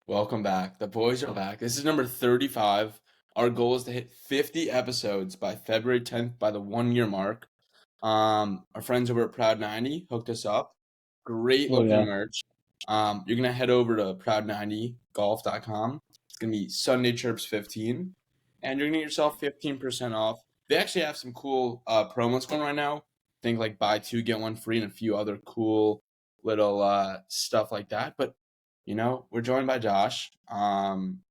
Welcome back. The boys are back. This is number 35. Our goal is to hit 50 episodes by February 10th by the 1 year mark. Our friends over at Proud 90 hooked us up. Great Oh, looking yeah. merch. You're gonna head over to proud90golf.com. It's gonna be Sunday Chirps 15, and you're gonna get yourself 15% off. They actually have some cool promos going right now. Think like buy two get one free and a few other cool little stuff like that. But we're joined by Josh.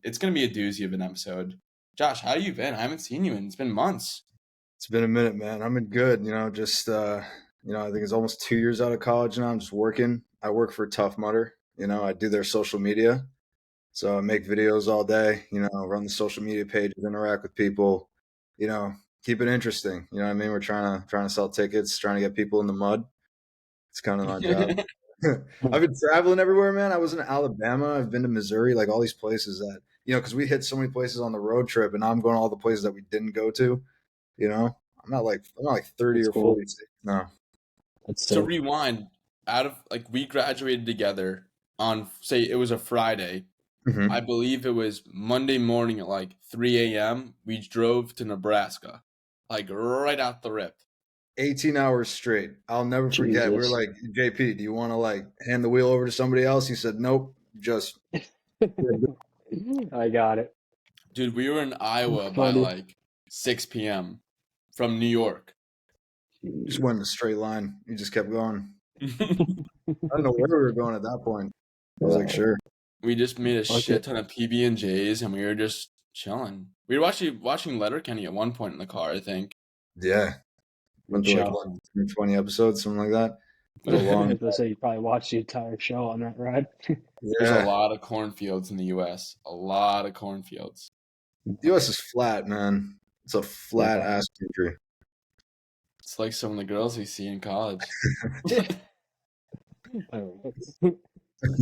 It's gonna be a doozy of an episode. Josh, how you been? I haven't seen you in it's been months. It's been a minute, man. I'm in good. I think it's almost 2 years out of college now. I'm just working. I work for Tough Mudder. I do their social media. So I make videos all day, run the social media pages, interact with people, keep it interesting. You know what I mean? We're trying to sell tickets, trying to get people in the mud. It's kind of my job. I've been traveling everywhere, man. I was in Alabama. I've been to Missouri, like all these places that, because we hit so many places on the road trip, and now I'm going to all the places that we didn't go to. I'm not like 30 That's or cool. 40. No. That's So sick. rewind, out of like we graduated together on say it was a Friday. Mm-hmm. I believe it was Monday morning at like 3 a.m. We drove to Nebraska, like right out the rip. 18 hours straight. I'll never forget. We were Jesus. like, JP, do you want to like hand the wheel over to somebody else? He said, nope, just I got it. Dude, we were in Iowa by Funny. like 6 p.m. from New York. went in a straight line. He just kept going. I don't know where we were going at that point. I was like, sure. We just made a Fuck shit it. ton of PB&Js and we were just chilling. We were actually watching Letterkenny at one point in the car, I think. Yeah. Went Good through like show. what, 20 episodes, something like that. It was a I long. was gonna say you probably watched the entire show on that ride. There's a Yeah. lot of cornfields in the US. A lot of cornfields. The US is flat, man. It's a flat ass country. It's like some of the girls we see in college.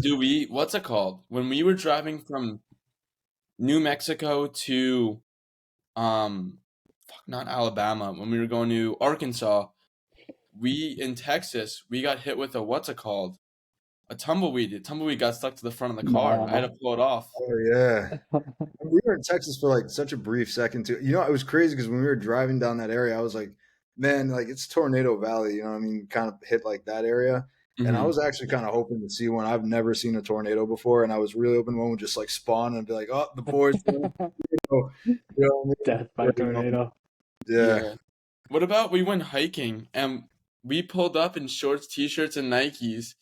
Dude, what's it called? When we were driving from New Mexico to not Alabama, when we were going to Arkansas, in Texas, we got hit with a what's it called? A tumbleweed. The tumbleweed got stuck to the front of the car. I had to pull it off. Oh yeah. We were in Texas for like such a brief second too. It was crazy because when we were driving down that area, I was like, man, like it's Tornado Valley, you know what I mean? Kind of hit like that area. And I Mhm. was actually kind of hoping to see one. I've never seen a tornado before, and I was really hoping one would just like spawn and be like, oh, the boys, you know what I Death by tornado. mean? Yeah. What about we went hiking and we pulled up in shorts, t-shirts, and Nikes,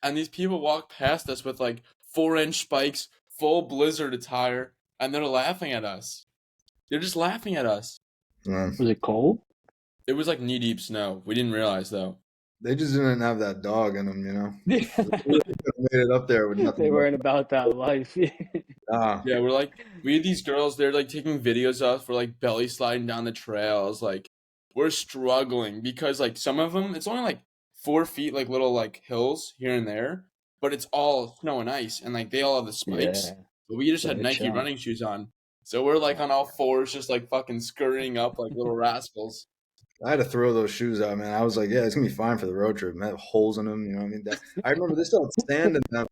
and these people walked past us with like 4-inch spikes, full blizzard attire, and they're laughing at us. They're just laughing at us. Yeah. Was it cold? It was like knee-deep snow. We didn't realize though. They just didn't have that dog in them, They They made it up there with nothing weren't about that life. Ah. Yeah, we had these girls, they're like taking videos of us, we're like belly sliding down the trails, like we're struggling because like some of them, it's only like 4 feet, like little like hills here and there, but it's all snow and ice, and like they all have the spikes, Yeah. but we just had Good Nike show. running shoes on, so we're like on all fours, just like fucking scurrying up like little rascals. I had to throw those shoes out, man. I was like, yeah, it's gonna be fine for the road trip. Man, they have holes in them, you know what I mean? I remember they still had sand in them.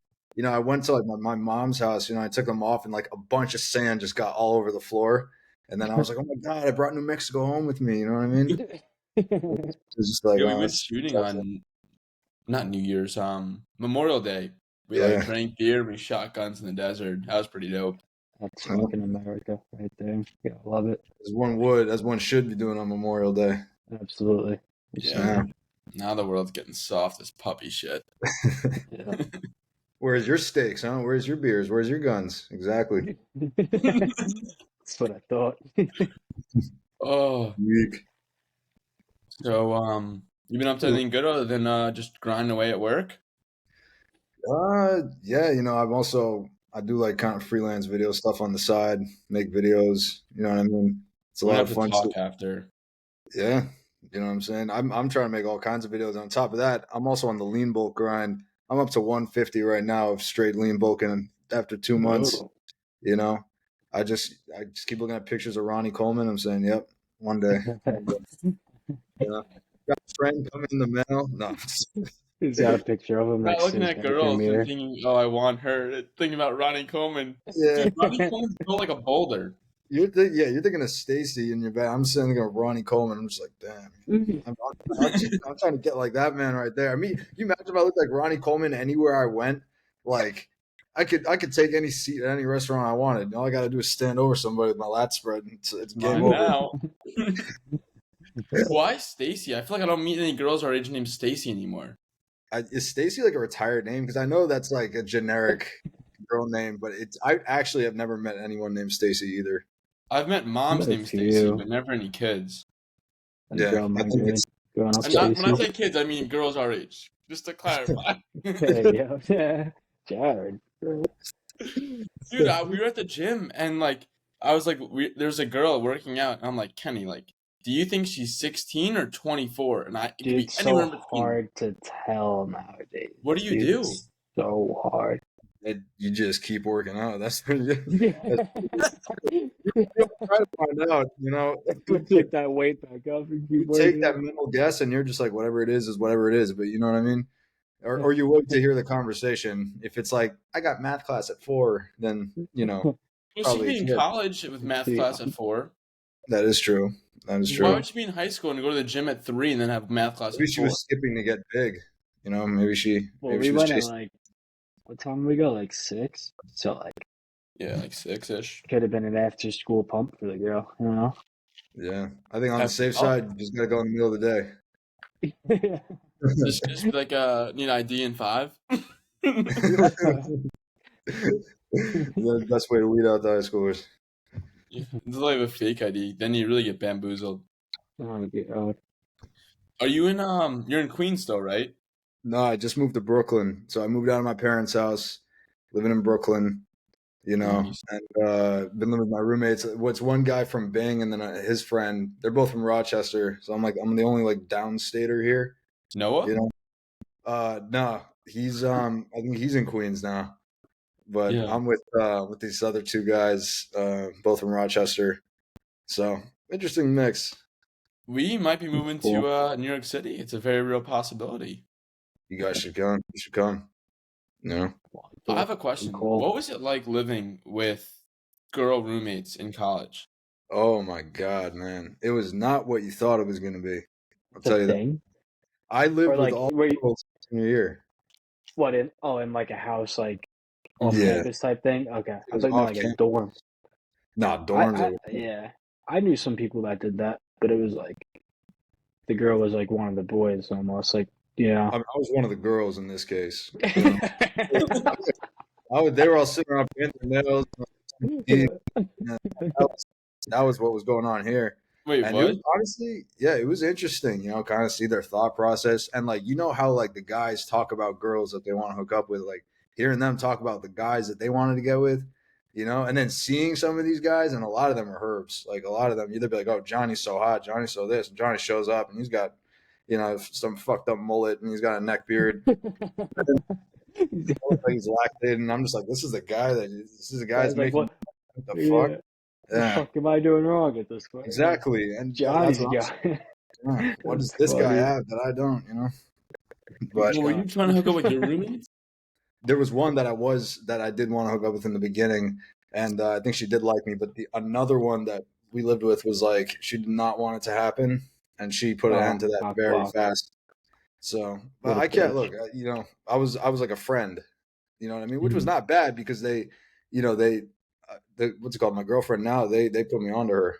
I went to like my mom's house, I took them off and like a bunch of sand just got all over the floor. And then I was like, oh my God, I brought New Mexico home with me, you know what I mean? It was just like, Yeah, we oh, went that's shooting tough. on not New Year's, Memorial Day. We like Yeah. drank beer, we shot guns in the desert. That was pretty dope. That's fucking America right there. Yeah, I love it. As one should be doing on Memorial Day. Absolutely. Yeah. Now the world's getting soft as puppy shit. Yeah. Where's your steaks, huh? Where's your beers? Where's your guns? Exactly. That's what I thought. Oh, Weak. so you been up to anything good other than just grinding away at work? Yeah, I do like kind of freelance video stuff on the side, make videos, you know what I mean? It's a We're lot gonna of have to fun talk shit. after. Yeah, you know what I'm saying? I'm trying to make all kinds of videos. On top of that, I'm also on the lean bulk grind. I'm up to 150 right now of straight lean bulking after 2 months, Oh. you know. I just keep looking at pictures of Ronnie Coleman. I'm saying, yep, one day. Got a friend coming in the mail. No. He's got a picture of him Not next to looking his at bathroom girls and mirror. thinking, "Oh, I want her." Thinking about Ronnie Coleman. Yeah. Dude, Ronnie Coleman's built like a boulder. You're thinking of Stacy in your bed. I'm thinking of Ronnie Coleman. I'm just like, damn. I'm trying to get like that man right there. I mean, can you imagine if I looked like Ronnie Coleman anywhere I went? Like, I could take any seat at any restaurant I wanted. All I got to do is stand over somebody with my lat spread, and it's game Mine over. now. Why Stacy? I feel like I don't meet any girls our age named Stacy anymore. Is Stacy like a retired name? Because I know that's like a generic girl name, but I actually have never met anyone named Stacy either. I've met moms Met a named Stacy, few. but never any kids. A Yeah, girl I my think grade it's growing up And not when I Stacy. say kids, I mean girls our age. Just to clarify. Hey, yeah. Jared. Dude, we were at the gym and like I was like, there's a girl working out, and I'm like, Kenny, like, do you think she's 16 or 24? And it could Dude, be it's anywhere so in between. hard to tell nowadays. What do you Dude, do? it's so hard. you just keep working out. That's Yeah. you try to find out. Pick that weight back up and keep You take working that out. mental guess, and you're just like, whatever it is whatever it is. But you know what I mean? Or you wait to hear the conversation. If it's like, I got math class at 4, then Well, she could probably be in yeah, college with math See, class at 4. that is true. That is Why true. would she be in high school and go to the gym at 3 and then have math class Maybe at she 4? was skipping to get big. Maybe she well, we was went at chasing. like, what time did we go? Like 6? So, like, Yeah, like 6-ish. could have been an after school pump for the girl, you know? Yeah, I think on the safe Oh, side, you just gotta go in the middle of the day. just like need ID in 5. The best way to weed out the high schoolers. Yeah, it's like a fake ID. Then you really get bamboozled. Oh, God. Are you in You're in Queens still, right? No, I just moved to Brooklyn, so I moved out of my parents' house, living in Brooklyn. Nice. And been living with my roommates. What's one guy from Bing, and then his friend. They're both from Rochester, so I'm the only like downstater here. Noah? No, he's I think he's in Queens now, but Yeah. I'm with these other two guys, both from Rochester. So interesting mix. We might be moving Cool. to New York City. It's a very real possibility. You guys should come. You should come. No. I have a question. Cool. What was it like living with girl roommates in college? Oh my God, man! It was not what you thought it was going to be. I'll It's a tell you that. thing? I lived Or with like, all where you, girls senior year. what, in like a house, like off Yeah. campus type thing? Okay. I was thought you meant off like a campus. dorm. Nah, dorms are. Yeah. I knew some people that did that, but it was like the girl was like one of the boys almost. Like, yeah. I was one of the girls in this case. They were all sitting around painting their nails. That was what was going on here. Wait, And what? it was honestly, yeah, it was interesting, kind of see their thought process. And like, how like the guys talk about girls that they want to hook up with, like hearing them talk about the guys that they wanted to get with, and then seeing some of these guys, and a lot of them are herbs. Like a lot of them, you'd be like, oh, Johnny's so hot, Johnny's so this, and Johnny shows up and he's got, some fucked up mullet and he's got a neck beard. He's lactated, and I'm just like, this is the guy's like, making what the fuck. the fuck am I doing wrong at this point? Exactly. And Johnny's that's what I'm guy. saying. What does this guy have that I don't, But Well, were you trying to hook up with your roommates? there was one that I did want to hook up with in the beginning, and I think she did like me. But another one that we lived with was like, she did not want it to happen, and she put an end to that very fast. So, but I can't look. I was like a friend, you know what I mean, which was not bad because they what's it called? My girlfriend now, they put me onto her,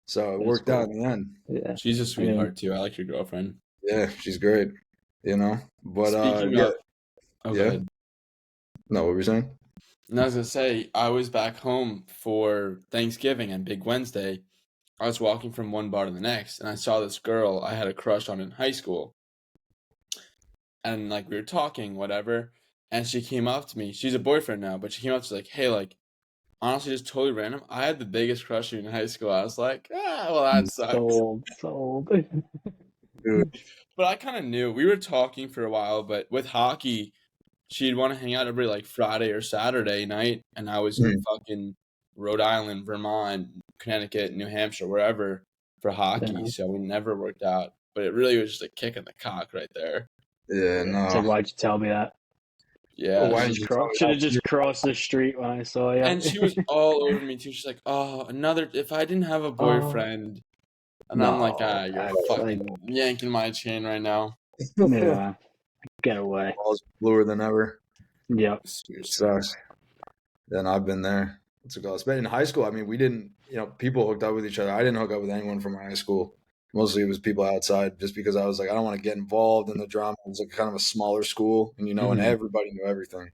so it worked out in the end. Yeah, She's a sweetheart too. I like your girlfriend. Yeah, she's great. But Speaking of, go ahead. No, what were you saying? And I was gonna say, I was back home for Thanksgiving and Big Wednesday. I was walking from one bar to the next, and I saw this girl I had a crush on in high school. And like we were talking, whatever, and she came up to me. She's a boyfriend now, but she came up to like, hey, like, honestly, just totally random. I had the biggest crush on you in high school. I was like, well, that sucks. Sold. Dude. But I kind of knew. We were talking for a while, but with hockey, she'd want to hang out every like Friday or Saturday night, and I was in fucking Rhode Island, Vermont, Connecticut, New Hampshire, wherever for hockey. So we never worked out. But it really was just a kick in the cock right there. Yeah, no. It's like, why'd you tell me that? Yeah, Why she didn't you just- tell me Should have that? just crossed the street when I saw you. and she was all over me too. She's like, "Oh, another. If I didn't have a Oh, boyfriend," and I'm like, no, you're that's like, fucking yanking my chain right now." yeah, get away. Balls bluer than ever. Yep. It Seriously. sucks. Then I've been there. What's it called? But in high school, I mean, we didn't, people hooked up with each other. I didn't hook up with anyone from my high school. Mostly it was people outside just because I was like, I don't want to get involved in the drama. It was like kind of a smaller school and, and Mhm. everybody knew everything.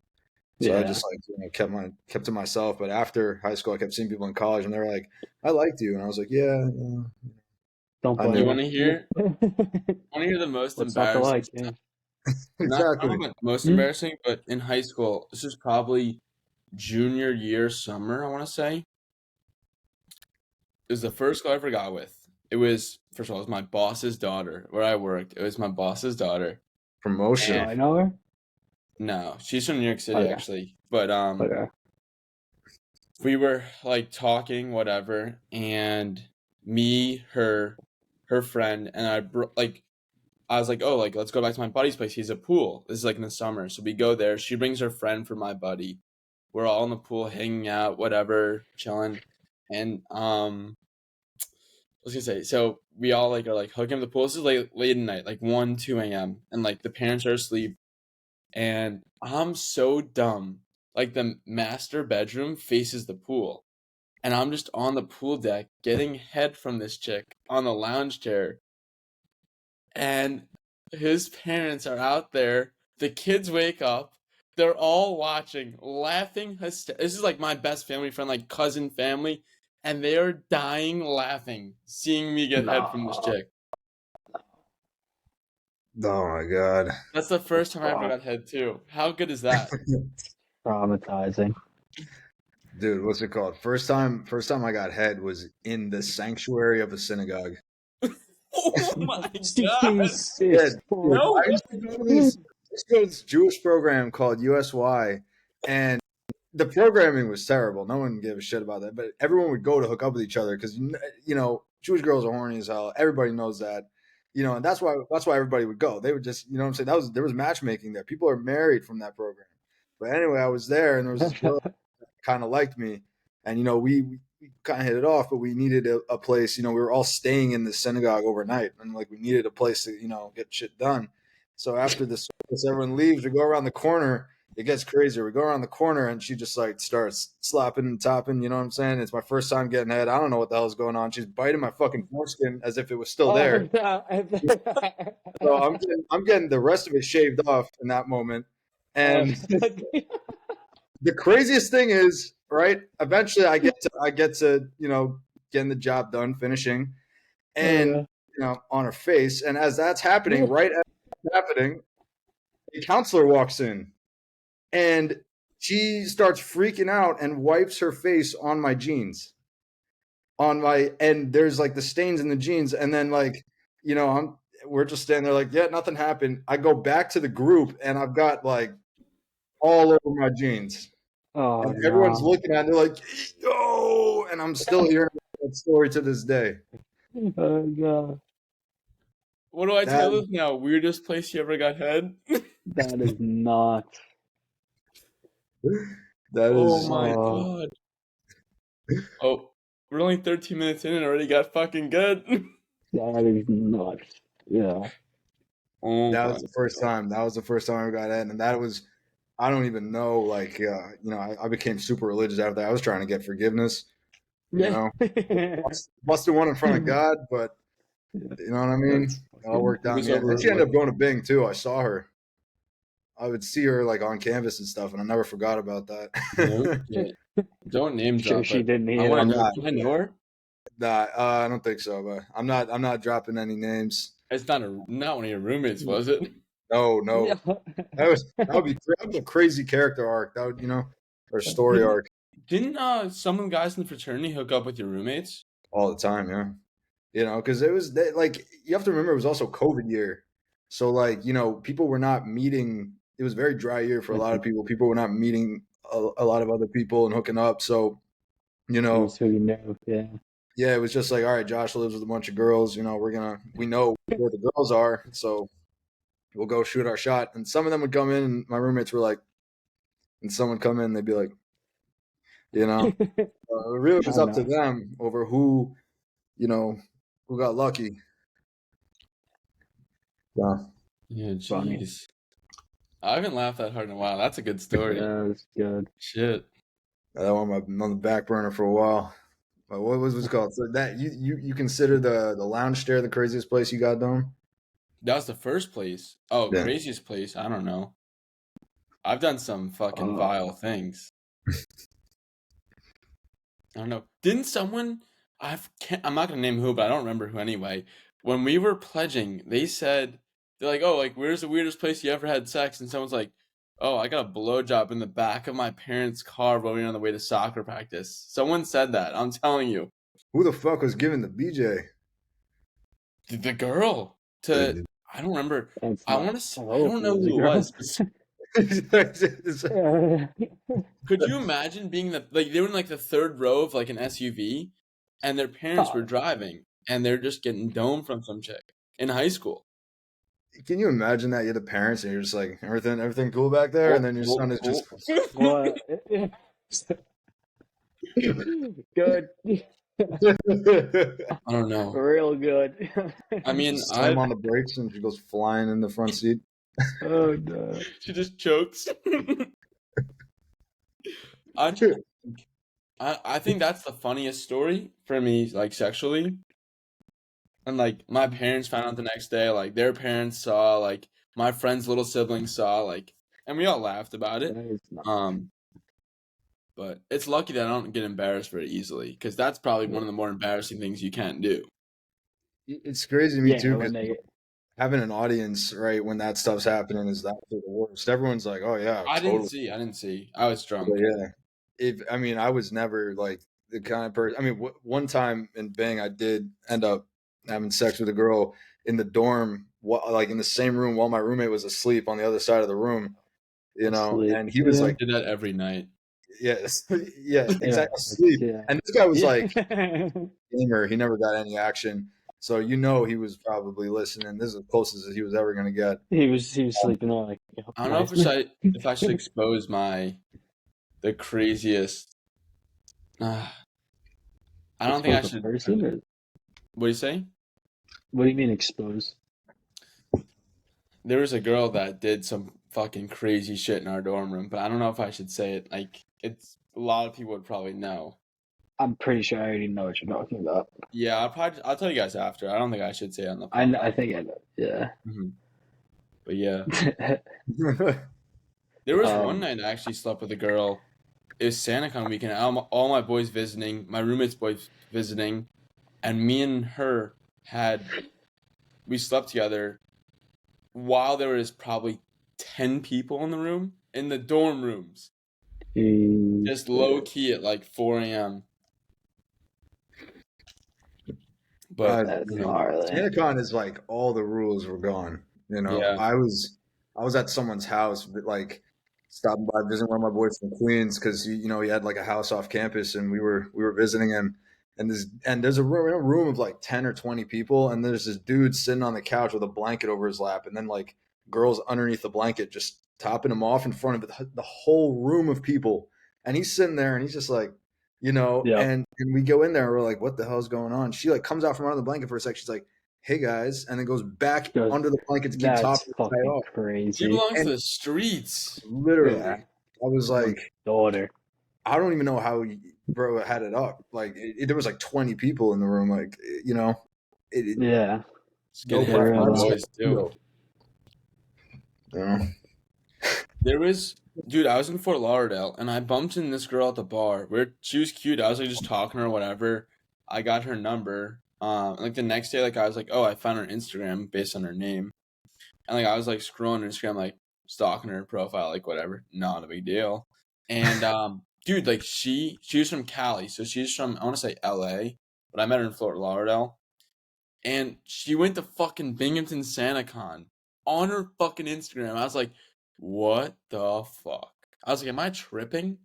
So I Yeah. just like, kept to myself. But after high school, I kept seeing people in college and they were like, I liked you. And I was like, yeah. Don't I blame You knew. want me. to hear? The most What's not to embarrassing like? stuff? Yeah. Not I don't Exactly. know about most Hmm? embarrassing, but in high school, this is probably junior year summer. I want to say it was the first girl I ever got with. It was first of all, it was my boss's daughter where I worked. It was my boss's daughter. Do Promotion. I know her? No, she's from New York City Okay. actually, but Okay. we were like talking whatever, and me, her friend, and I was like, oh, like let's go back to my buddy's place. He's a pool. This is like in the summer, so we go there. She brings her friend for my buddy. We're all in the pool, hanging out, whatever, chilling, and I was gonna say, so we all like are like hooking up the pool. This is late at night, like 1, 2 a.m. and like the parents are asleep, and I'm so dumb. Like the master bedroom faces the pool, and I'm just on the pool deck getting head from this chick on the lounge chair, and his parents are out there. The kids wake up. They're all watching, laughing. This is like my best family friend, like cousin family, and they are dying laughing seeing me get head from this No. chick. Oh my God. That's the first time I ever got head too. How good is that? Traumatizing. Dude, what's it called? First time I got head was in the sanctuary of a synagogue. Oh my god! Jesus. Yeah, No I used to go to this Jewish program called USY, and the programming was terrible. No one gave a shit about that, but everyone would go to hook up with each other because Jewish girls are horny as hell. Everybody knows that, and that's why everybody would go. They would just, what I'm saying, there was matchmaking there. People are married from that program. But anyway, I was there, and there was this girl kind of liked me, and we kind of hit it off, but we needed a place. We were all staying in the synagogue overnight, and like we needed a place to get shit done. So after the service, everyone leaves. We go around the corner. It gets crazier. We go around the corner, and she just like starts slapping and topping. You know what I'm saying? It's my first time getting head. I don't know what the hell's going on. She's biting my fucking foreskin as if it was still there. So I'm getting the rest of it shaved off in that moment, and the craziest thing is, right? Eventually, I get to getting the job done, finishing, and on her face. And as that's happening, right as it's happening, the counselor walks in, and she starts freaking out and wipes her face on my jeans, and there's like the stains in the jeans, and then like we're just standing there like, yeah, nothing happened. I go back to the group, and I've got like all over my jeans. Oh, And everyone's no. looking at it like, yo, and I'm still hearing that story to this day. Oh, God. What do I tell That, this now? Weirdest place you ever got head? That is not. that Oh is, my Oh, god. Oh, we're only 13 minutes in and already got fucking good. that is nuts. Yeah. Oh that my was the first god. time. That was the first time I got in, and that was, I don't even know. Like, I became super religious after that. I was trying to get forgiveness. Yeah. Busted one in front of God, but you know what I mean. That's It all worked It out in was the end. And over she ended what? up going to Bing too. I saw her. I would see her like on canvas and stuff, and I never forgot about that. No shit. Don't name Sure drop, she but didn't I either. want I'm to know. not. Can I know her? Nah, I don't think so. But I'm not dropping any names. It's not one of your roommates, was it? No, Yeah. that would be a crazy character arc. That would or story arc Didn't some of the guys in the fraternity hook up with your roommates? all the time. Yeah, because it was like you have to remember it was also COVID year, so like people were not meeting. It was a very dry year for a lot of people. People were not meeting a lot of other people and hooking up. So Who's who you know? Yeah. yeah, it was just like, all right, Josh lives with a bunch of girls. We know where the girls are, so we'll go shoot our shot. And some of them would come in, and my roommates were like, and someone would come in, they'd be like, you know, it really was I up to know. them over who, you know, who got lucky. Yeah. Yeah, Funny. jeez. I haven't laughed that hard in a while. That's a good story. Yeah, that's good. Shit. That one on the back burner for a while. But what was it called? So that you consider the lounge chair the craziest place you got, Dome? That was the first place. Oh, Yeah. craziest place. I don't know. I've done some fucking Oh. vile things. I don't know. Didn't someone? I'm not gonna name who, but I don't remember who anyway. When we were pledging, they said they're like, "Oh, like where's the weirdest place you ever had sex?" And someone's like, "Oh, I got a blowjob in the back of my parents' car rolling on the way to soccer practice." Someone said that. I'm telling you, Who the fuck was giving the BJ? the girl to. I don't remember. It's I not. want to. I Oh, don't know was a who it girl. was. Could you imagine being they were in like the third row of like an SUV, and their parents were driving, and they're just getting domed from some chick in high school. Can you imagine that you're the parents and you're just like everything cool back there, and then your son is just What? Good. I don't know. Real good. I mean, slam on the brakes and she goes flying in the front seat. Oh no. she just chokes. I think that's the funniest story for me, like sexually. And like my parents found out the next day, like their parents saw, like my friend's little siblings saw, like, and we all laughed about it. But it's lucky that I don't get embarrassed very easily, because that's probably one of the more embarrassing things you can't do. It's crazy to me too, when because they having an audience right when that stuff's happening is absolutely the worst. Everyone's like, "Oh yeah, I totally." didn't see. I was drunk. But yeah, I was never like the kind of person. I mean, one time in Bing, I did end up having sex with a girl in the dorm, like in the same room while my roommate was asleep on the other side of the room. You know, Asleep, and he was yeah. like, Did that every night. yes, yeah, exactly, Yeah, asleep. yeah. And this guy was like Yeah. gamer. He never got any action, so you know he was probably listening. This is as close as he was ever going to get. He was sleeping there like. I don't know if I should expose the craziest. I don't think I should. Person, or? What do you say? What do you mean expose? There was a girl that did some fucking crazy shit in our dorm room, but I don't know if I should say it. Like, it's a lot of people would probably know. I'm pretty sure I already know what you're talking about. Yeah, I'll tell you guys after. I don't think I should say it on the podcast. I think I know. Yeah. Mm-hmm. But yeah, there was one night I actually slept with a girl. It was SantaCon weekend. All my boys visiting, my roommate's boys visiting, and me and her we slept together while there was probably 10 people in the room, in the dorm rooms. Just low key at like 4 a.m. But that's you know, gnarly. SantaCon is like all the rules were gone. You know, Yeah. I was at someone's house, like stopping by visiting one of my boys from Queens because he had like a house off campus, and we were visiting him. And there's a room of like 10 or 20 people, and there's this dude sitting on the couch with a blanket over his lap, and then like girls underneath the blanket just topping him off in front of the whole room of people. And he's sitting there, and he's just like, and we go in there, and we're like, what the hell's going on? She like comes out from under the blanket for a sec. She's like, hey guys, and then goes back under the blanket to keep topping the guy off. Crazy. She belongs to the streets. Literally, yeah. I was like, daughter. I don't even know how bro had it up. Like there was like 20 people in the room. Like yeah. Boys too. Yeah. There was, dude, I was in Fort Lauderdale, and I bumped into this girl at the bar. She was cute. I was like just talking to her, whatever. I got her number. Like the next day, like I was like, oh, I found her Instagram based on her name, and like I was like scrolling her Instagram, like stalking her profile, like whatever, not a big deal. And dude, like she was from Cali, so she's from, I want to say LA, but I met her in Fort Lauderdale, and she went to fucking Binghamton SantaCon on her fucking Instagram. I was like, what the fuck? I was like, am I tripping?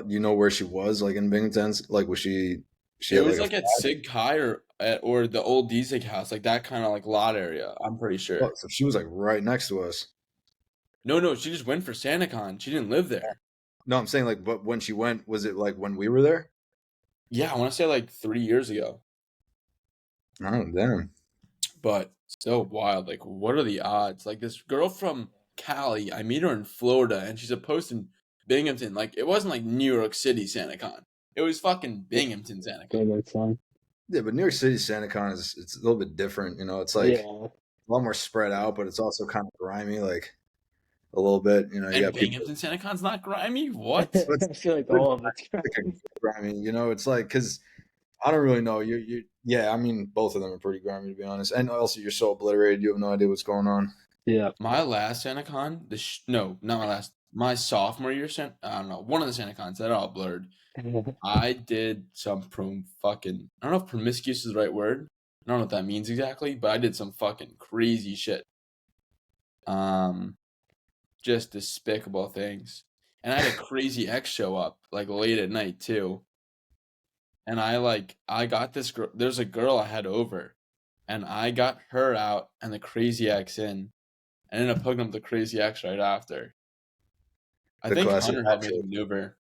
You know where she was, like in Binghamton? Like was she? It was like at Sig Kai or or the old Disick house, like that kind of like lot area. I'm pretty Oh, sure. so she was like right next to us. No, she just went for SantaCon. She didn't live there. No, I'm saying like, but when she went, was it like when we were there? Yeah, I want to say like 3 years ago. Oh, damn. But so wild. Like, what are the odds? Like this girl from Cali, I meet her in Florida, and she's supposed in Binghamton. Like, it wasn't like New York City SantaCon. It was fucking Binghamton SantaCon. That's fun. Yeah, but New York City SantaCon it's a little bit different. You know, it's like Yeah. a lot more spread out, but it's also kind of grimy, like a little bit. You know, you And got people. Binghamton SantaCon's not grimy. What? I feel like all of it's Like a grimy. You know, it's like because I don't really know. You yeah. I mean, both of them are pretty grimy to be honest. And also, you're so obliterated, you have no idea what's going on. yeah. My last SantaCon, no, not my last. My sophomore year, I don't know, one of the SantaCons that all blurred. I did some fucking. I don't know if promiscuous is the right word. I don't know what that means exactly, but I did some fucking crazy shit. Just despicable things. And I had a crazy ex show up like late at night too. And I got this girl. There's a girl I had over, and I got her out and the crazy ex in. I ended up hooking up the crazy ex right after. I The think classic Hunter helped me action. maneuver.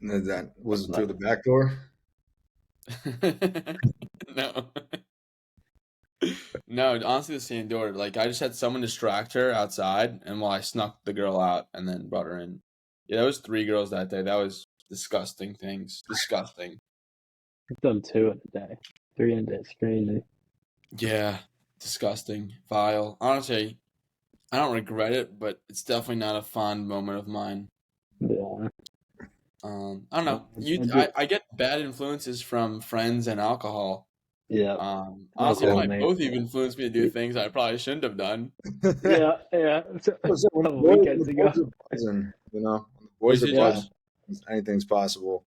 That was through the back door. No. No, honestly, the same door. Like, I just had someone distract her outside, and while I snuck the girl out and then brought her in. Yeah, there was 3 girls that day. That was disgusting things. Disgusting. I've done 2 in a day. 3 in a day. It's crazy. Yeah, disgusting. Vile. Honestly, I don't regret it, but it's definitely not a fond moment of mine. Yeah. I don't know. I get bad influences from friends and alcohol. Yeah. Honestly, Alcohol, like mate. both of you influenced me to do things I probably shouldn't have done. Yeah. A When couple when weekends the ago. boys are buzzing, you know, when the What boys is are it, buzzing, Josh? anything's possible.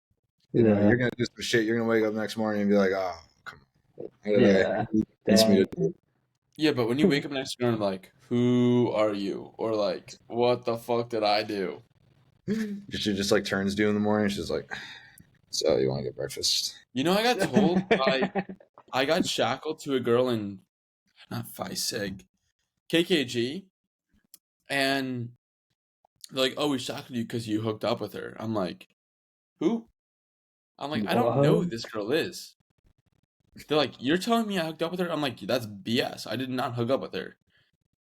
You know, Yeah. you're gonna do some shit. You're gonna wake up next morning and be like, "Oh, come on, how did Yeah. he wants me to Dang. do?" Yeah, but when you wake up next morning, like, who are you? Or like, what the fuck did I do? She just like turns to you in the morning. She's like, "So you want to get breakfast?" You know, I got told I got shackled to a girl in not Phi Sig, KKG, and they're like, "Oh, we shackled you because you hooked up with her." I'm like, "Who?" I'm like, "I don't know who What? this girl is." They're like, "You're telling me I hooked up with her?" I'm like, "That's BS. I did not hook up with her."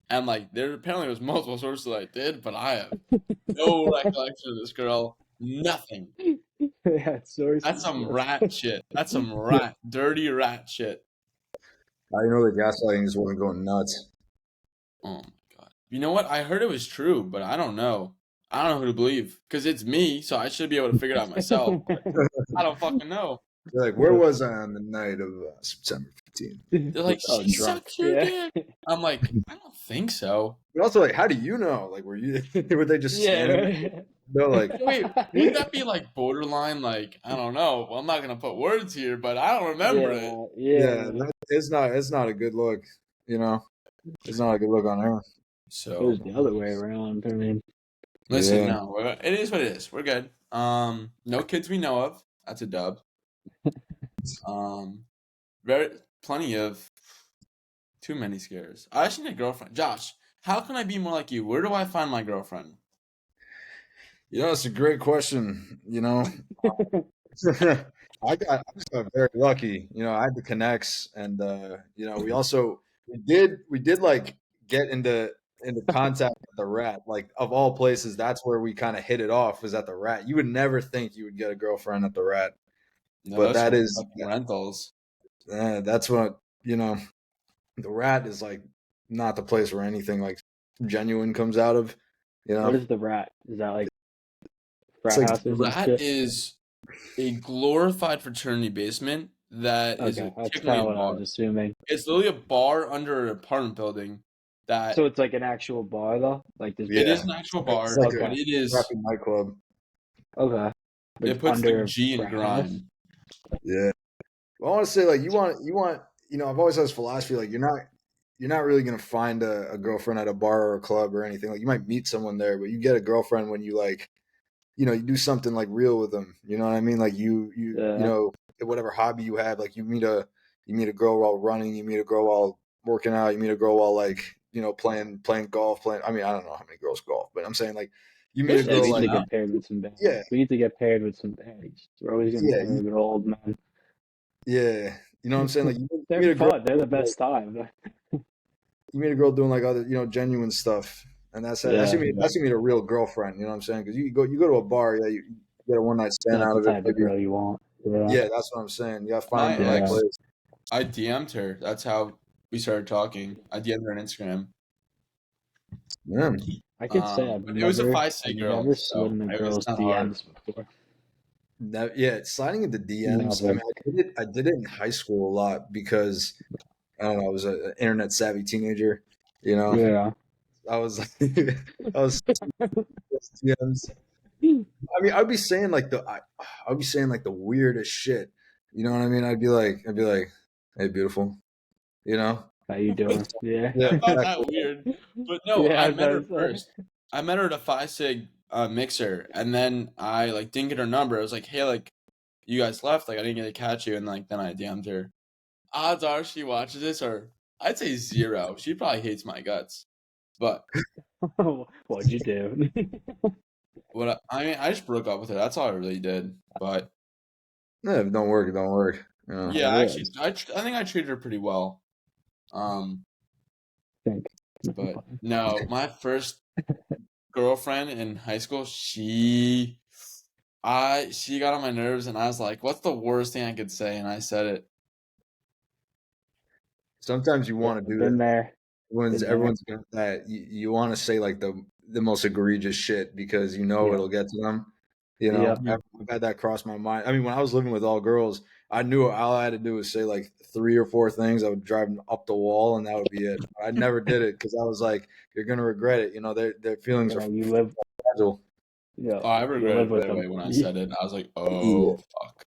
And like, there apparently was multiple sources that I did, but I have no recollection of this girl. Nothing. Yeah, sources. That's some rat shit. That's some rat, dirty rat shit. I know the gaslighting is one going nuts. Oh my god. You know what? I heard it was true, but I don't know. I don't know who to believe because it's me, so I should be able to figure it out myself. But I don't fucking know. You're like, where was I on the night of September 15th? They're like, Oh, she drunk. sucks your dick. I'm like, I don't think so. But also, like, how do you know? Like, were you were they just standing there? Yeah. No, like, Wait, wouldn't that be like borderline? Like, I don't know. Well, I'm not gonna put words here, but I don't remember it. yeah, Yeah. it's not a good look. You know, it's not a good look on her. It So was the other way around. I mean, listen, Yeah. no, it is what it is. We're good. No kids we know of. That's a dub. Very plenty of too many scares. I actually need a girlfriend. Josh, how can I be more like you? Where do I find my girlfriend? You know, it's a great question. You know, I just got very lucky. You know, I had the connects, and you know, we did like get into contact with the Rat. Like of all places, that's where we kind of hit it off. Was at the Rat. You would never think you would get a girlfriend at the Rat, No, but those that are is fucking rentals. that's what you know. The Rat is like not the place where anything like genuine comes out of. You know, what is the rat? Is that like it's frat like houses and Rat shit? is a glorified fraternity basement that is Okay, that's technically kind a of what I bar. was assuming. It's literally a bar under an apartment building that So it's like an actual bar, though. Like this. it yeah, is an actual it's bar, like but Okay. it a is crappy nightclub. Okay. But it it's puts the under G in frat house. grime. Yeah. Well, I want to say like you know, I've always had this philosophy like you're not really gonna find a girlfriend at a bar or a club or anything. Like you might meet someone there, but you get a girlfriend when you like, you know, you do something like real with them. You know what I mean? Like you Yeah. know, whatever hobby you have. Like you meet a girl while running, you meet a girl while working out, you meet a girl while like playing golf. I mean, I don't know how many girls golf, but I'm saying like you meet a There's girl We need decent like to get amount. paired with some baddies. yeah, We need to get paired with some baddies. We're always gonna yeah, pair with old men. yeah. You know what I'm saying? Like you They're meet a girl, fun. They're the like, best time. you meet a girl doing like other genuine stuff, and Yeah, that's gonna meet a real girlfriend. You know what I'm saying? Because you go to a bar, yeah, you get a one night stand not out the of it, type of maybe. girl you want. Yeah, Yeah, that's what I'm saying. You gotta find My them in the right yeah. ex, place. I DM'd her. That's how we started talking. I DM'd her on Instagram. Yeah. I could say I've But it was a I've girl, never slid so in a it was girl's not hard. DMs before. Yeah, sliding into DMs. I Never. mean, I did it in high school a lot because I don't know. I was an internet savvy teenager. You know, Yeah. I was I was DMs. I mean, I'd be saying like the weirdest shit. You know what I mean? I'd be like, hey, beautiful. You know? How you doing? Yeah. Yeah, That's not that exactly. weird. But no, Yeah, I I met her was about to first. I met her at a 5 Sig mixer, and then I like didn't get her number. I was like, "Hey, like, you guys left. Like, I didn't get to catch you." And like, then I DM'd her. Odds are she watches this, or I'd say 0. She probably hates my guts. But say. What'd you do? I mean, I just broke up with her. That's all I really did. But Yeah, if it don't work, it don't work. You know? yeah, Yeah, actually, I think I treated her pretty well. think. But no, my first girlfriend in high school, she got on my nerves, and I was like, "What's the worst thing I could say?" And I said it. Sometimes you want to do Been that. there. Been there. Everyone's got that. You want to say like the most egregious shit because you know Yeah. it'll get to them. You know, Yeah. I've had that cross my mind. I mean, when I was living with all girls, I knew all I had to do was say like 3 or 4 things. I would drive them up the wall, and that would be it. I never did it because I was like, "You're gonna regret it." You know, their feelings are Yeah. You live. fragile. Yeah. Oh, I You live regretted it with right them. away when I said it. I was like, Yeah. "Oh fuck."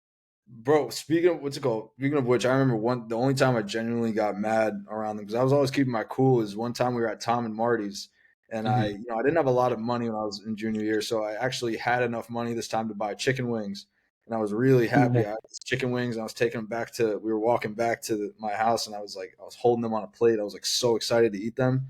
Bro, speaking of what's it called? Speaking of which, I remember the only time I genuinely got mad around them because I was always keeping my cool is one time we were at Tom and Marty's, and Mhm. I didn't have a lot of money when I was in junior year, so I actually had enough money this time to buy chicken wings, and I was really happy. I had these chicken wings, and I was taking them back to. We were walking back to my house, and I was holding them on a plate. I was like so excited to eat them,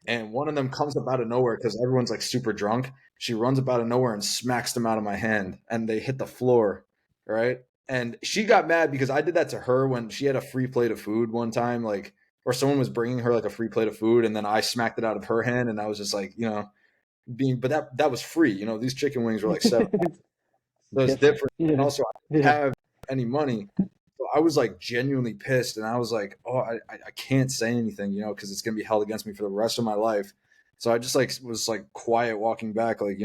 and one of them comes up out of nowhere because everyone's like super drunk. She runs up out of nowhere and smacks them out of my hand, and they hit the floor, right? And she got mad because I did that to her when she had a free plate of food one time, like, or someone was bringing her like a free plate of food, and then I smacked it out of her hand, and I was just like, but that was free. These chicken wings were like seven, It's so it's different. different. And Yeah. also, I didn't Yeah. have any money, so I was like genuinely pissed, and I was like, oh, I can't say anything, because it's gonna be held against me for the rest of my life. So I just like was like quiet walking back, like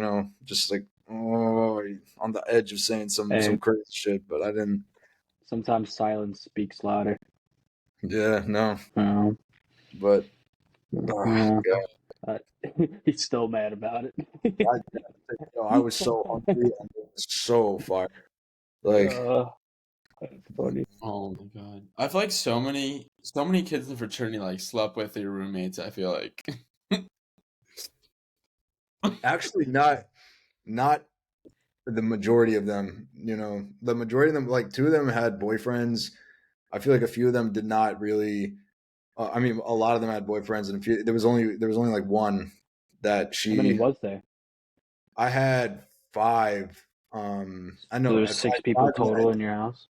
just like on the edge of saying some Hey, crazy shit, but I didn't. sometimes silence speaks louder. Yeah, no, Um, but oh, yeah. God, Uh, he's still mad about it. I, I was so hungry and it was so fire. Like, That's funny. Oh my god, I feel like so many kids in the fraternity like slept with their roommates. I feel like. actually, not the majority of them. The majority of them, like two of them had boyfriends. I feel like a few of them did not really. I mean, a lot of them had boyfriends, and a few. There was only like one that How many she. was there? I had five. I So know there's at six people five. total in your house.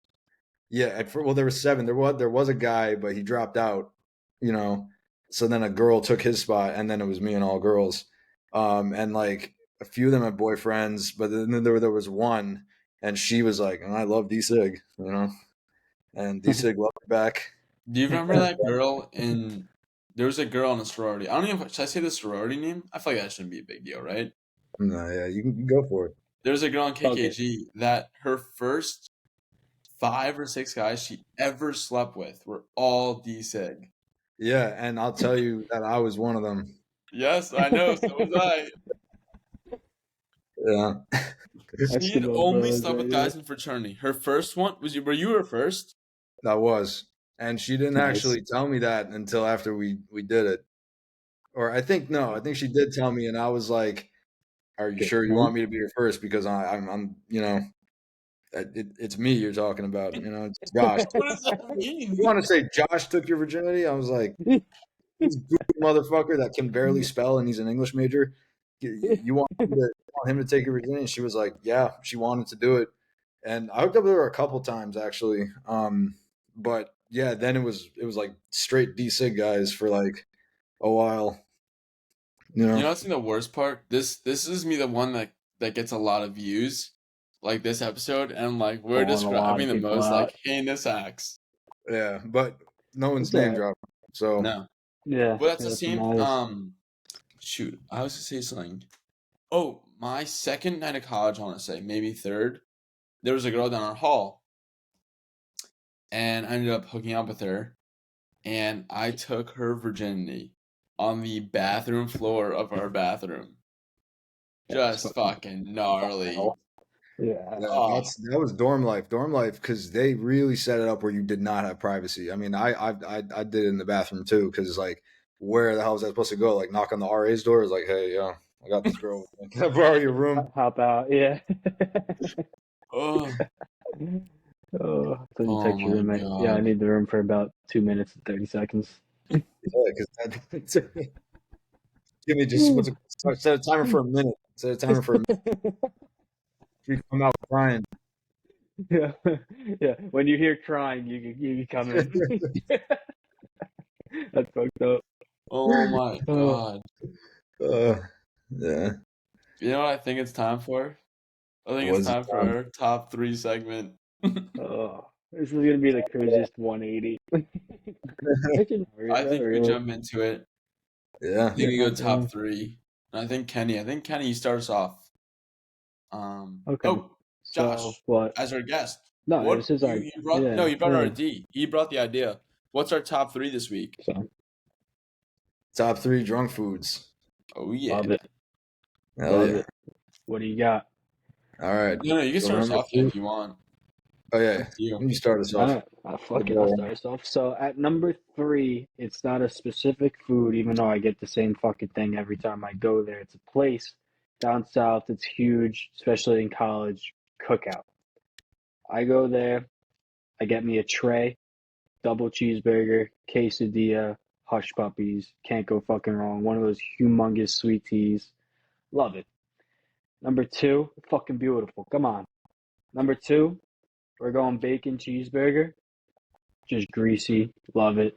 Yeah, well, there was seven. There was a guy, but he dropped out. You know, so then a girl took his spot, and then it was me and all girls. And like a few of them had boyfriends, but then there was one, and she was like, "And I love D Sig," and D Sig loved her back. Do you remember that girl in? There was a girl in a sorority. I don't even. Should I say the sorority name? I feel like that shouldn't be a big deal, right? No, yeah, you can go for it. There was a girl in Okay. KKG that her first 5 or 6 guys she ever slept with were all D-Sig. Yeah, and I'll tell you that I was one of them. Yes, I know. So was I. Yeah, She had Eskimo only bros slept right with here. guys in fraternity. Her first one was you. Were you her first? that was, and she didn't Nice. actually tell me that until after we did it. Or I think no, I think she did tell me, and I was like, "Are you Good. sure you Huh? want me to be your first? Because I'm It's me you're talking about. You know, it's Josh. What does that You mean? want to say Josh took your virginity? I was like, this goofy motherfucker that can barely spell and he's an English major. You want him to take your virginity? And she was like, yeah, she wanted to do it. And I hooked up with her a couple times actually. But yeah, then it was like straight D-Sig guys for like a while. You You know, know what's the worst part? This is me the one that gets a lot of views, like this episode, and like we're Calling a lot describing of the people most out. like heinous acts. yeah. But no one's It's name alright. dropped. So No, Yeah, well that's the that's what same. matters. Shoot, I was gonna say something. Oh, my second night of college, I want to say maybe third. There was a girl down our hall, and I ended up hooking up with her, and I took her virginity on the bathroom floor of our bathroom. That's Just fucking fucking gnarly. hell. Yeah. yeah, Oh, that was dorm life. Dorm life because they really set it up where you did not have privacy. I mean, I did it in the bathroom too because like where the hell was I supposed to go? Like knock on the RA's door? It's like, hey, I got this girl. Can I borrow your room? Hop out. Yeah. oh, Oh, so you oh text your my roommate. Yeah, I god. need the room for about 2 minutes and 30 seconds. Yeah, because give me just what's set a timer for a minute. Set a timer for a minute. You come out crying. Yeah, yeah. When you hear crying, you come in. That's fucked up. Oh my Oh, god. Uh, yeah. You know what I think it's time for? I think it's Was it time for our top three segment. oh, this is gonna be the craziest 180. Actually, I not think we really. jump into it. I Yeah. think You're we go not top wrong. three. And I think Kenny, you start us off. Okay, Oh, so Josh, what? as our guest, No, what this is our you brought? No, yeah, you brought our yeah. D. He brought the idea. What's our top three this week? So Top three drunk foods. Oh yeah. love it, Hell love yeah. it. What do you got? All right. No, you can So start us number off two. if you want. Oh It's yeah. up to you. You start us All off. right, fuck it. I'll start us off. So at number three, it's not a specific food, even though I get the same fucking thing every time I go there. It's a place down south. It's huge, especially in college. Cookout. I go there. I get me a tray, double cheeseburger, quesadilla, hush puppies. Can't go fucking wrong. One of those humongous sweet teas. Love it. Number two, fucking beautiful. Come on. Number two, we're going bacon cheeseburger. Just greasy. Love it.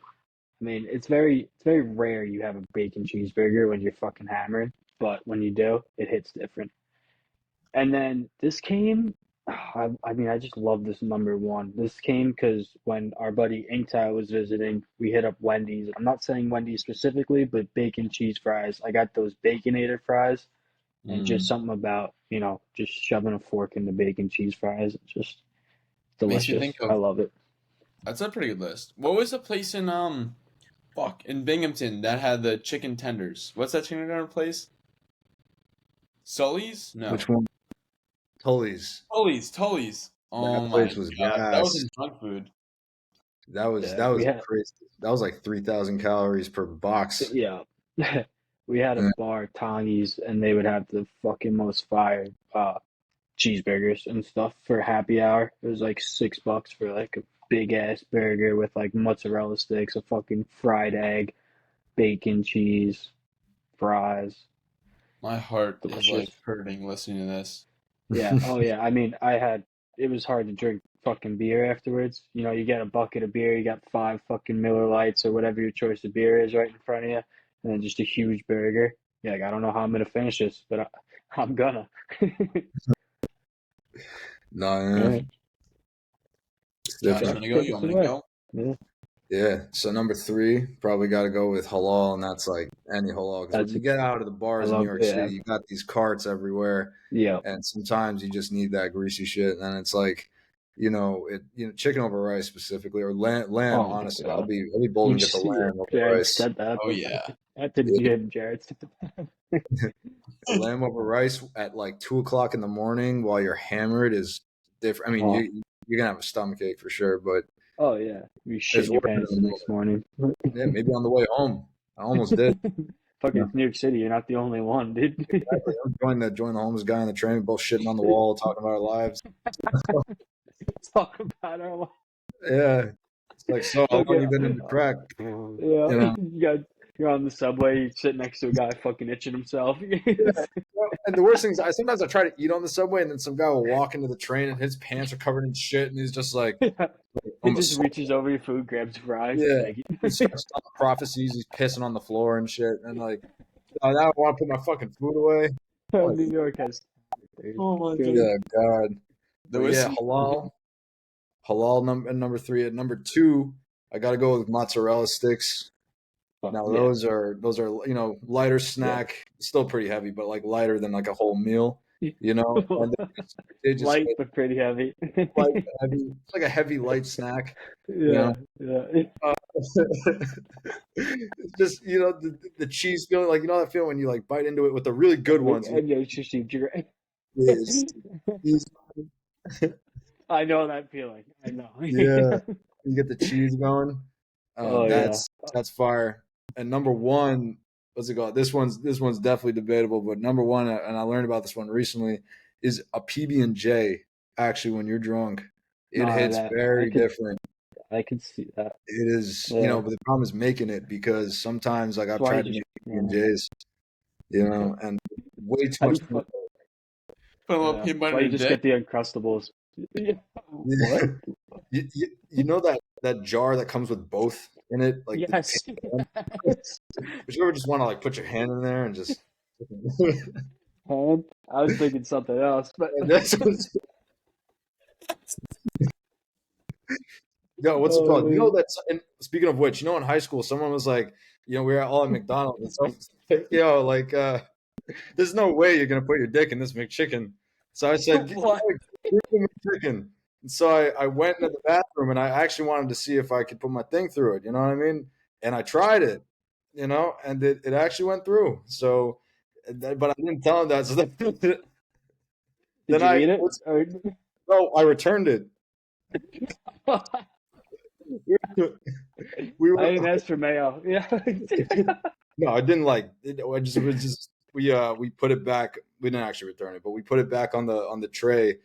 I mean, it's very rare you have a bacon cheeseburger when you're fucking hammered, but when you do, it hits different. And then this came, I mean, I just love this number one. This came because when our buddy Inktai was visiting, we hit up Wendy's. I'm not saying Wendy's specifically, but bacon cheese fries. I got those baconator fries, and just Mm. something about, just shoving a fork in the bacon cheese fries. It's just Makes me delicious. think I of. love it. That's a pretty good list. What was the place in fuck in Binghamton that had the chicken tenders? What's that chicken tender place? Sully's? Which No. one? Tully's. Tully's. Oh That my place was god, that was gas. in junk food. Yeah, That we was had crazy. That was like 3,000 calories per box. Yeah. We had a Yeah. bar, Tongi's, and they would have the fucking most fire cheeseburgers and stuff for happy hour. It was like $6 for like a big ass burger with like mozzarella sticks, a fucking fried egg, bacon, cheese, fries. My heart is Delicious. like hurting listening to this. Yeah. Oh yeah. I mean, it was hard to drink fucking beer afterwards. You get a bucket of beer, you got five fucking Miller Lights or whatever your choice of beer is right in front of you, and then just a huge burger. You're like, I don't know how I'm gonna finish this, but I'm gonna. No, All yeah, right. it's Josh, you Josh, different. wanna go? take You us want me to away. go? Yeah. Yeah. So number three, probably got to go with halal, and that's like any halal. Because when That's you get out of the I bars in New love York yeah. City, you got these carts everywhere, Yeah. and sometimes you just need that greasy shit, and it's like, chicken over rice specifically, or lamb. Lamb, Oh my honestly, god. I'll be bold and get the Yeah, lamb over Jared rice. said that Oh yeah. at the Yeah. gym, Jared said that. Lamb over rice at like 2 o'clock in the morning while you're hammered is different. I mean, Oh, you're gonna have a stomach ache for sure, but oh yeah. You it's shit your worth it pants in the the next moment. morning. Yeah, maybe on the way home. I almost did. Fucking, Yeah. it's New York City. You're not the only one, dude. Exactly. I'm join the homeless guy on the train, both shitting on the wall, talking about our lives. Talk about our life. Yeah. It's like, so how long Okay. you been into crack? Yeah, You know? you're on the subway, you sit next to a guy fucking itching himself. Yeah. Well, and the worst thing is, sometimes I try to eat on the subway, and then some guy will walk into the train, and his pants are covered in shit, and he's just like, Yeah. He I'm a just reaches over your food, grabs fries. yeah. Thank He you. starts telling prophecies. He's pissing on the floor and shit, and like, oh, now I want to put my fucking food away. Like, New York has. Oh my god. yeah, God. There But was yeah, halal number 3. At number 2, I got to go with mozzarella sticks. Now Yeah, those are lighter snack, still pretty heavy, but like lighter than like a whole meal. And they just light hit but pretty heavy. like heavy. It's like a heavy light snack. You know, Yeah, yeah. uh, it's just the cheese feeling, like that feeling when you like bite into it with the really good ones. And yeah, it's just Is cheese. I know that feeling. I know. Yeah, you get the cheese going. Oh yeah. That's fire. And number 1, what's it called? This one's definitely debatable, but number 1, and I learned about this one recently, is a PB&J. Actually, when you're drunk, it No, hits that very different. I could see that. It is, Yeah. but the problem is making it, because sometimes like I've Why you tried to just make yeah. PB&Js, and way too How do much. you fuck? put a little Yeah. peanut Why butter you in a just dick. get the Uncrustables? Yeah. What? You know that jar that comes with both in it, like the Yes. Yes. but you ever just want to like put your hand in there and just Hand. I was thinking something else, but and that's what's, yo, what's it called? oh, That's, and speaking of which, in high school, someone was like, we were all at McDonald's, and someone's like, yo, like, there's no way you're gonna put your dick in this McChicken. So I said, give what? me the McChicken. And so I went into the bathroom, and I actually wanted to see if I could put my thing through it. You know what I mean? And I tried it, and it actually went through. So, but I didn't tell him that. So then, Did then you I eat it? Or... no, I returned it. We I were didn't ask for mayo. Yeah. no, I didn't like it. It was just we put it back. We didn't actually return it, but we put it back on the tray.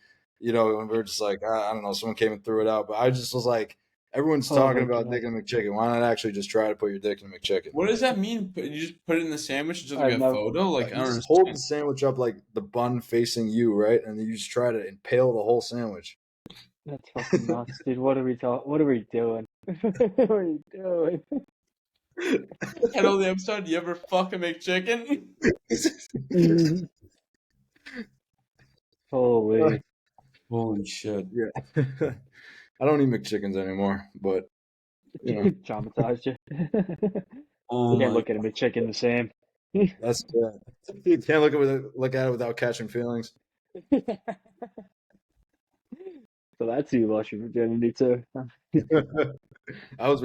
And we were just like, I don't know, someone came and threw it out. But I just was like, everyone's Oh talking my about god. dick in a McChicken. Why not actually just try to put your dick in a McChicken? What does that mean? You just put it in the sandwich and just like I've a never. photo? Like I You don't just hold the understand. sandwich up like the bun facing you, right? And then you just try to impale the whole sandwich. That's fucking nuts, dude. What are we talking? What are we doing? What are we doing? Title of the episode: You ever fuck a McChicken? Holy. Holy shit! Yeah. I don't eat McChickens anymore, but Traumatized you. Oh Can't my! look at a chicken the same. that's you can't look at it without catching feelings. So that's you lost your virginity too. That was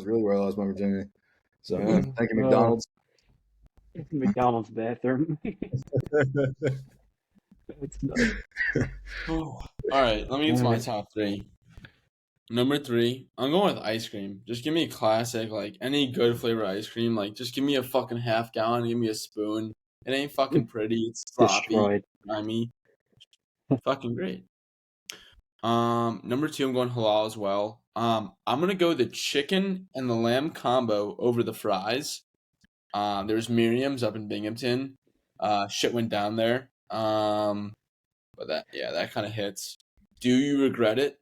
really where I lost my virginity. So yeah, thank you, Oh, McDonald's. McDonald's bathroom. That's nuts. Oh. All right, let me get to my top 3. Number 3, I'm going with ice cream. Just give me a classic, like any good flavor ice cream. Like just give me a fucking half gallon, give me a spoon. It ain't fucking pretty. It's sloppy, Destroyed. grimy, fucking great. Number 2, I'm going halal as well. I'm gonna go the chicken and the lamb combo over the fries. There's Miriam's up in Binghamton. Shit went down there. But that kind of hits. Do you regret it?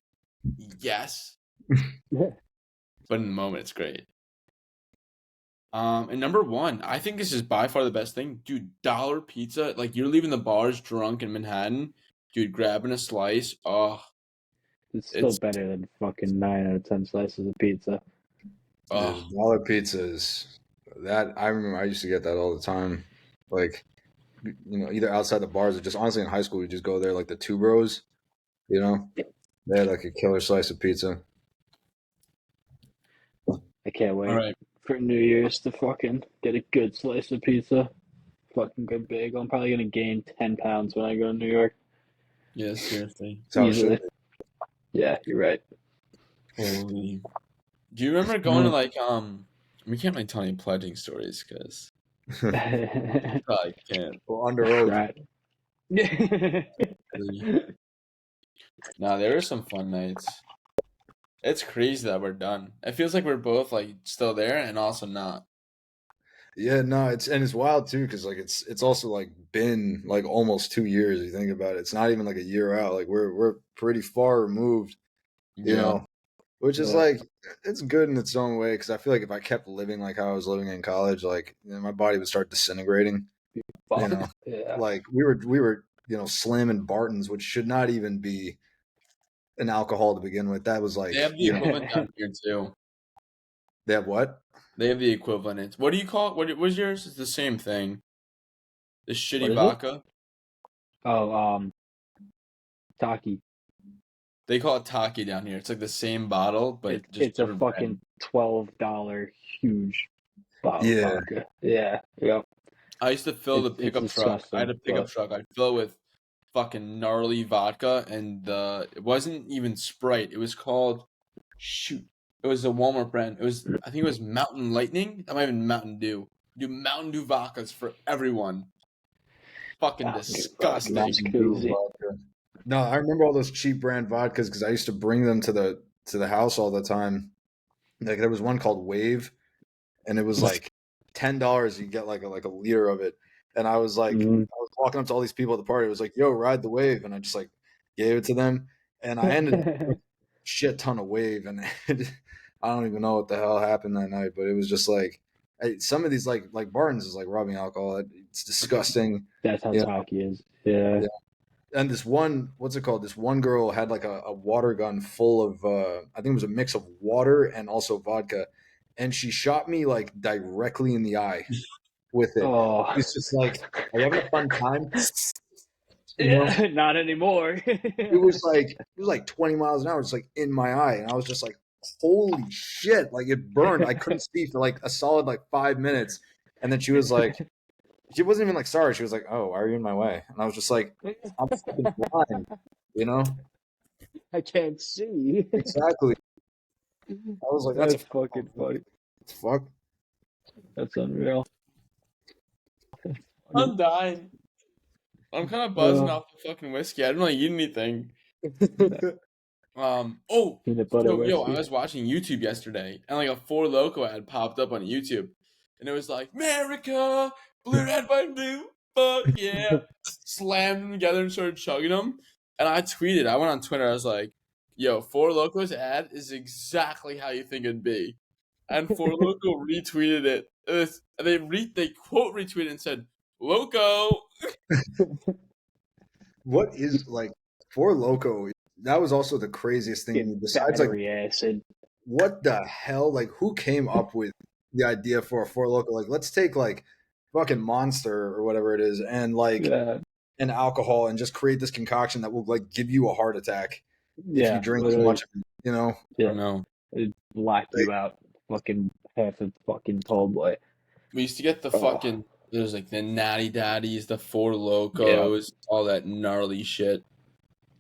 Yes, but in the moment, it's great. And number 1, I think this is by far the best thing, dude. Dollar pizza, like you're leaving the bars drunk in Manhattan, dude. Grabbing a slice, oh, It's still it's better than fucking 9 out of 10 slices of pizza. Dude, oh, dollar pizzas. That I remember I used to get that all the time. Like, either outside the bars or just honestly in high school, we just go there like the Two Bros. You know, they had like a killer slice of pizza. I can't all wait right. for New Year's to fucking get a good slice of pizza. Fucking good bagel. I'm probably gonna gain 10 pounds when I go to New York. Yeah, seriously. That's how it should Easily. be. Yeah, you're right. Holy. Do you remember going to like We can't really tell any pledging stories because Right. probably can't. Well, under oath. No, there were some fun nights. It's crazy that we're done. It feels like we're both like still there and also not. Yeah, no, it's wild too because like it's also like been like almost 2 years. If you think about it, it's not even like a year out. Like we're pretty far removed, you Yeah. know, which is Yeah. like it's good in its own way because I feel like if I kept living like how I was living in college, like my body would start disintegrating. You know, Yeah. like we were slamming Bartons, which should not even be an alcohol to begin with. That was They have like the equivalent down here too. they have what? They have the equivalent. What do you call it? What was yours? It's the same thing. The shitty What is it? vodka. Oh, Taki. They call it Taki down here. It's like the same bottle, but just It's a different fucking brand. $12 huge bottle of Yeah, vodka. Yeah. Yep. I used to fill the It's pickup truck. I had a disgusting. pickup But truck. I'd fill it with fucking gnarly vodka, and it wasn't even Sprite. It was called shoot. It was a Walmart brand. I think it was Mountain Lightning. That might have been Mountain Dew. Do Mountain Dew vodkas for everyone. Fucking vodka, that's disgusting. crazy. vodka. No, I remember all those cheap brand vodkas because I used to bring them to the house all the time. Like there was one called Wave, and it was like $10. You get like a liter of it. And I was like, Mhm. I was walking up to all these people at the party. I was like, "Yo, ride the Wave," and I just like gave it to them, and I ended up with a shit ton of Wave, and I don't even know what the hell happened that night, but it was just like some of these like Barton's is like rubbing alcohol. It's disgusting. That's how Yeah, Taki is. Yeah. yeah. And this one, what's it called? This one girl had like a water gun full of, I think it was a mix of water and also vodka, and she shot me like directly in the eye with it. Oh. It's just like, "Are you having a fun time?" You know, Not anymore. it was like 20 miles an hour, just like in my eye, and I was just like, "Holy shit!" Like it burned. I couldn't see for like a solid like 5 minutes, and then she was like, she wasn't even like sorry. She was like, "Oh, why are you in my way?" And I was just like, "I'm fucking blind," you know. I can't see. Exactly. I was like, "That's a That's fucking funny. fuck." That's unreal. I'm dying. I'm kind of buzzing off the fucking whiskey. I didn't really eat anything. Oh, Peanut butter so yo, I whiskey. was watching YouTube yesterday, and like a Four Loko ad popped up on YouTube, and it was like America, blue, red, white, and blue, fuck yeah, slammed them together and started chugging them. And I tweeted, I went on Twitter, I was like, yo, Four Loko's ad is exactly how you think it'd be, and Four Loko retweeted it. They quote retweeted and said, "Loco." What is like for Loco? That was also the craziest thing to me. Get Besides, like, battery acid. what the hell? Like, who came up with the idea for a Four Loco? Like, let's take like fucking Monster or whatever it is, and like Yeah. and alcohol, and just create this concoction that will like give you a heart attack if you Yeah. drink too Literally. much of it. You know, I Yeah. don't know. It'd lock you out. Fucking half a fucking tall boy. We used to get the Oh. fucking there's like the Natty Daddies, the Four Locos, all that gnarly shit.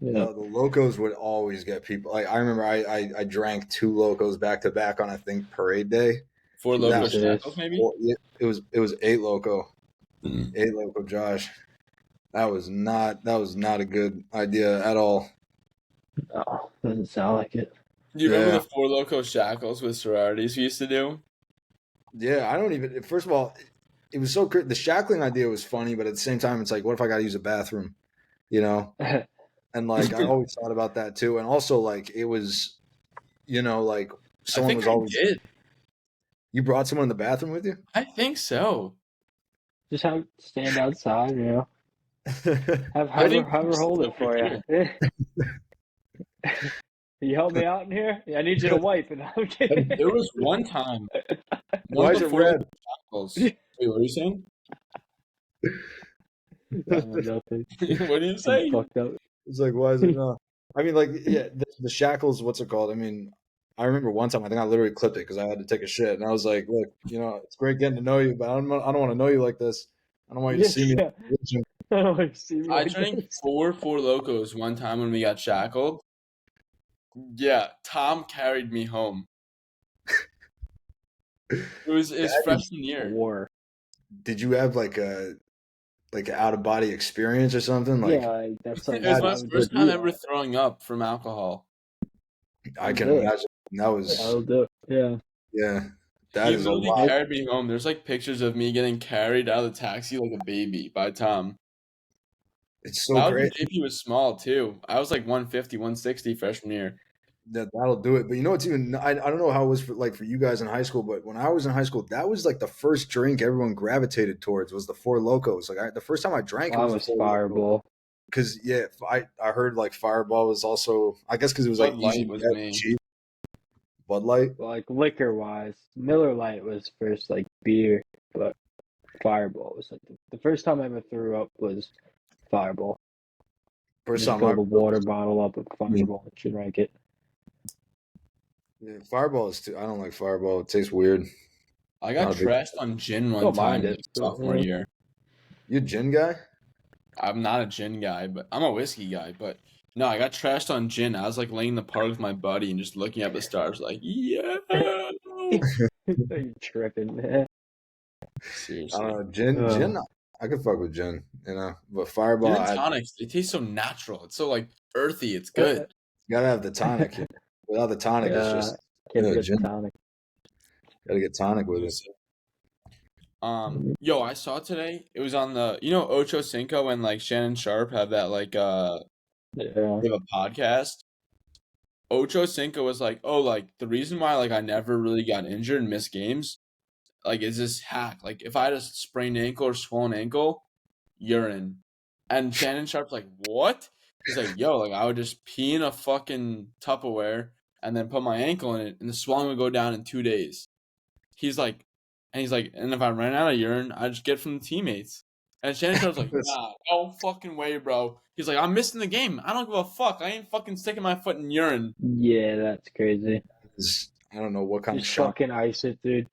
Yeah. the Locos would always get people. Like I remember, I drank 2 Locos back to back on I think Parade Day. Four That Loco was, Shackles, maybe? well, it was 8 Loco. Mm. 8 Loco Josh. That was not a good idea at all. Oh, doesn't sound like it. Do you remember Yeah. the Four Loco Shackles with sororities we used to do? Yeah, I don't even. First of all, it was so the shackling idea was funny, but at the same time, it's like, what if I got to use a bathroom? You know, and like I always thought about that too, and also like it was, like I someone think was I always. did. You brought someone in the bathroom with you? I think so. Just stand outside, you know. Have I think her hold it for you. You help me out in here? Yeah, I need you to wipe. And I'm kidding. There was one time. Why is it red? Shackles. Wait, what are you saying? Nothing. What are you saying? Fucked up. It's like, why is it not? I mean, like, yeah, the shackles. What's it called? I mean, I remember one time I think I literally clipped it because I had to take a shit, and I was like, look, it's great getting to know you, but I don't want to know you like this. I don't want you to see me. Yeah. I don't want to see me. I like drank this. Four Locos one time when we got shackled. Yeah, Tom carried me home. It was his freshman year. 4. Did you have like a out of body experience or something? Yeah, Like that's It like was that, my I would first just time eat. ever throwing up from alcohol. I I'll can do it. imagine. That was I'll do it. Yeah. yeah. That He is a literally lot. carried me home. There's like pictures of me getting carried out of the taxi like a baby by Tom. It's so That was when great. JP was small too. I was like 150, 160 freshman year. That'll do it. But you know what's even I don't know how it was for you guys in high school, but when I was in high school, that was like the first drink everyone gravitated towards was the Four Locos. Like the first time I drank it Well, was I the was Four Locos. Fireball. Because yeah, I heard like Fireball was also I guess because it was like Bud easy Light to was get me. cheap. Bud Light. Like liquor wise, Miller Lite was first like beer, but Fireball was like the first time I ever threw up was Fireball. And First then time I filled a water bottle up with Fireball and should rank it. yeah, Fireball is too. I don't like Fireball. It tastes weird. I got Not a big. trashed on gin one Don't time mind like it. sophomore year. You a gin guy? I'm not a gin guy, but I'm a whiskey guy. But no, I got trashed on gin. I was like laying in the park with my buddy and just looking at the stars, like, yeah. You're tripping, man. Seriously, Gin. I could fuck with gin, but Fireball, gin and I tonics, they taste so natural. It's so like earthy. It's good. gotta have the tonic. Without the tonic, it's Yeah, just can't forget gin. the tonic. Gotta get tonic with it. Yo, I saw today. It was on the Ocho Cinco and like Shannon Sharp have that like Yeah. they have a podcast. Ocho Cinco was like, oh, like the reason why like I never really got injured and missed games, like is this hack. Like if I had a sprained ankle or swollen ankle, urine. And Shannon Sharp's like, what? He's like, yo, like I would just pee in a fucking Tupperware and then put my ankle in it, and the swelling would go down in 2 days. He's like, and if I ran out of urine, I just get it from the teammates. And Shannon Sharp's like, nah, no fucking way, bro. He's like, I'm missing the game. I don't give a fuck. I ain't fucking sticking my foot in urine. Yeah, that's crazy. I don't know what kind of Just shower. fucking ice it, dude.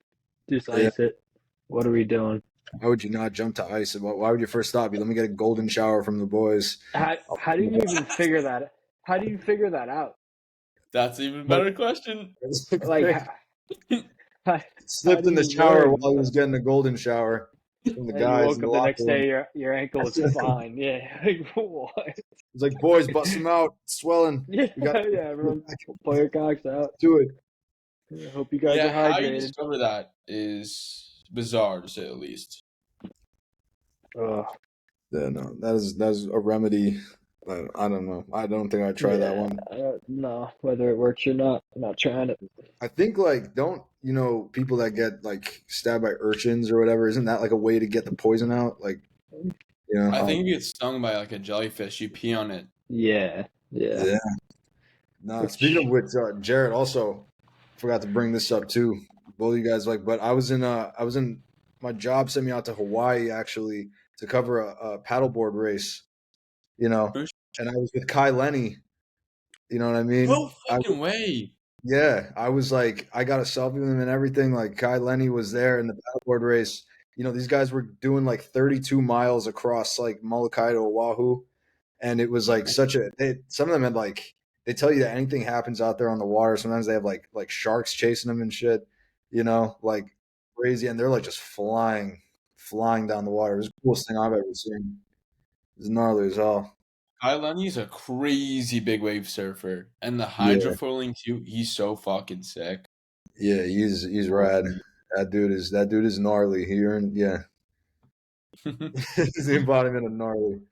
Just Yeah. ice it. What are we doing? How would you not jump to ice? Why would your first thought be, let me get a golden shower from the boys? How do you even figure that? How do you figure that out? That's an even better question. Like, how Slipped do in the you shower learn? while he was getting a golden shower from the And you guys in woke the up the next locker room. day, your ankle was fine. Yeah, like what? He's like, boys, bust him out. It's swelling. Yeah, We got yeah. Everyone, pull your cocks out. to it. I hope you guys Yeah, are how you hydrated. discover that is bizarre to say the least. Ugh. Yeah, no, that's a remedy. I don't know. I don't think I'd try that one. No, whether it works or not, I'm not trying it. I think like don't people that get like stabbed by urchins or whatever, isn't that like a way to get the poison out? Like I think if you get stung by like a jellyfish, you pee on it. Yeah. yeah. No, speaking of which, Jared also forgot to bring this up too. Both of you guys but I was in my job sent me out to Hawaii actually to cover a paddleboard race, and I was with Kai Lenny. You know what I mean? No fucking way. Yeah, I was like, I got a selfie with him and everything. Like Kai Lenny was there in the paddleboard race. These guys were doing like 32 miles across like Molokai to Oahu, and it was like some of them had like they tell you that anything happens out there on the water. Sometimes they have like sharks chasing them and shit, like crazy, and they're like just flying down the water. It was the coolest thing I've ever seen. It was gnarly as hell. Kai Lenny's a crazy big wave surfer, and the Yeah. hydrofoiling too. He's so fucking sick. Yeah, he's rad. That dude is gnarly. He earned he's the embodiment of gnarly.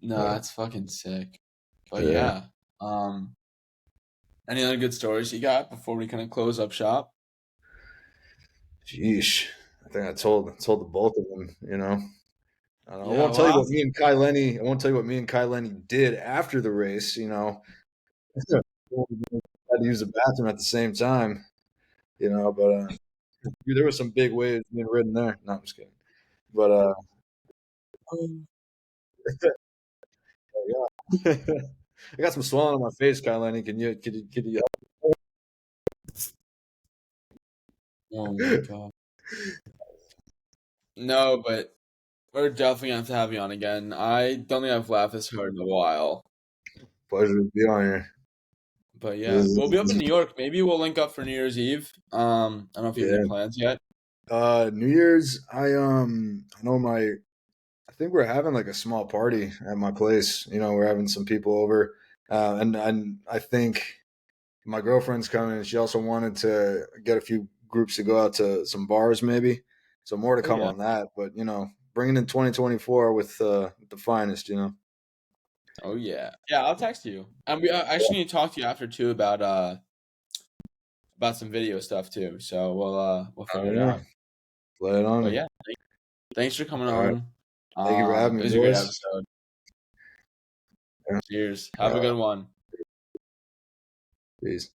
No, that's fucking sick. But Yeah. yeah. Any other good stories you got before we kind of close up shop? Sheesh. I think I told the both of them, I Yeah, won't tell you well, what me and Kai Lenny. I won't tell you what me and Kai Lenny did after the race. Had to use the bathroom at the same time. But there was some big waves being ridden there. No, I'm just kidding. But yeah. I got some swelling on my face, Kai Lenny. Can you oh my god. No, but we're definitely gonna have to have you on again. I don't think I've laughed this hard in a while. Pleasure to be on here. But yeah, we'll be up in New York. Maybe we'll link up for New Year's Eve. I don't know if you have any plans yet. New Year's, I know I think we're having like a small party at my place. You know, we're having some people over, and I think my girlfriend's coming, and she also wanted to get a few groups to go out to some bars, maybe. So more to come yeah. on that. But you know, bringing in 2024 with the finest. You know. Oh yeah. Yeah, I'll text you. And we actually need to talk to you after too about some video stuff too. So we'll Oh figure it yeah, out. lay it on But me. yeah, thanks for coming All right, on. thank you for having It me, was a great boys. episode. Yeah. Cheers. Have a good one. Peace.